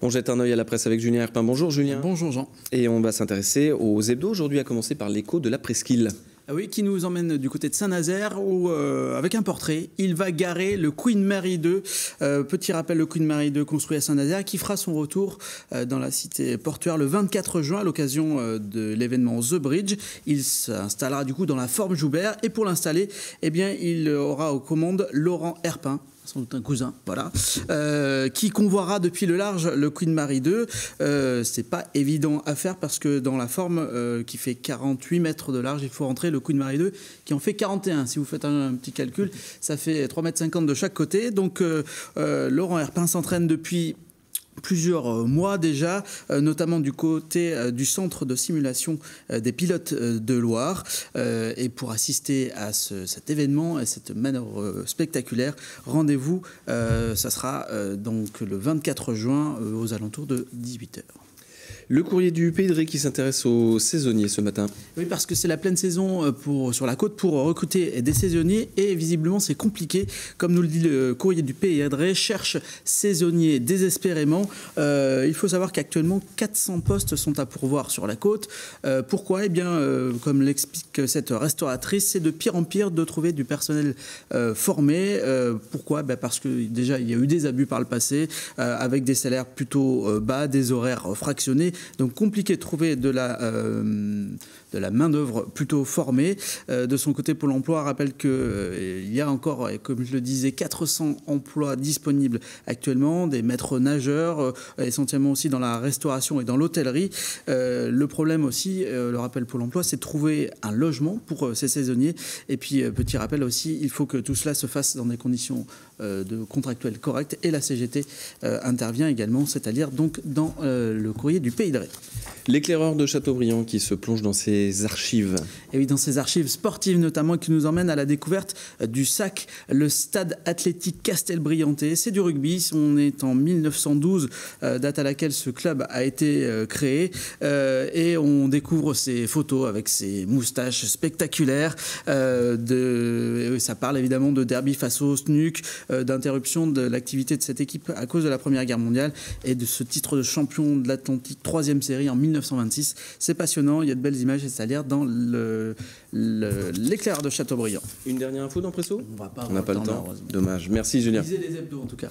On jette un œil à la presse avec Julien Herpin. Bonjour Julien. Bonjour Jean. Et on va s'intéresser aux hebdos aujourd'hui, à commencer par l'écho de la presqu'île. Ah oui, qui nous emmène du côté de Saint-Nazaire où, avec un portrait, il va garer le Queen Mary 2. Petit rappel, le Queen Mary 2 construit à Saint-Nazaire qui fera son retour dans la cité portuaire le 24 juin à l'occasion de l'événement The Bridge. Il s'installera du coup dans la forme Joubert et pour l'installer, eh bien, il aura aux commandes Laurent Herpin, sans doute un cousin, voilà, qui convoiera depuis le large le Queen Mary 2. C'est pas évident à faire parce que dans la forme qui fait 48 mètres de large, il faut rentrer le Queen Mary 2 qui en fait 41. Si vous faites un petit calcul, ça fait 3,50 m de chaque côté. Donc Laurent Herpin s'entraîne depuis plusieurs mois déjà, notamment du côté du centre de simulation des pilotes de Loire. Et pour assister à cet événement, à cette manœuvre spectaculaire, rendez-vous, ça sera donc le 24 juin aux alentours de 18 h. Le courrier du Pays de Ré qui s'intéresse aux saisonniers ce matin. Oui, parce que c'est la pleine saison sur la côte pour recruter des saisonniers et visiblement c'est compliqué. Comme nous le dit le courrier du Pays de Ré, cherche saisonniers désespérément. Il faut savoir qu'actuellement 400 postes sont à pourvoir sur la côte. Pourquoi ? Eh bien, comme l'explique cette restauratrice, c'est de pire en pire de trouver du personnel formé. Pourquoi ? Parce que déjà il y a eu des abus par le passé avec des salaires plutôt bas, des horaires fractionnés. Donc compliqué de trouver de la main-d'œuvre plutôt formée. De son côté, Pôle emploi rappelle qu'il y a encore, comme je le disais, 400 emplois disponibles actuellement, des maîtres nageurs, essentiellement aussi dans la restauration et dans l'hôtellerie. Le problème aussi, le rappel Pôle emploi, c'est de trouver un logement pour ces saisonniers. Et puis, petit rappel aussi, il faut que tout cela se fasse dans des conditions de contractuelles correctes. Et la CGT intervient également, c'est-à-dire donc dans le courrier du Pays de Ré. L'éclaireur de Châteaubriand qui se plonge dans ses archives. Et oui, dans ses archives sportives notamment, qui nous emmène à la découverte du SAC, le Stade Athlétique Castelbriantais. C'est du rugby, on est en 1912, date à laquelle ce club a été créé. Et on découvre ses photos avec ses moustaches spectaculaires. Ça parle évidemment de derby face au SNUC, d'interruption de l'activité de cette équipe à cause de la Première Guerre mondiale et de ce titre de champion de l'Atlantique, 3e série en 1926. C'est passionnant, il y a de belles images, c'est-à-dire dans l'éclair de Châteaubriand. Une dernière info dans Presso ? On n'a pas le temps. Dommage. Merci Julien. Lisez les hebdos en tout cas.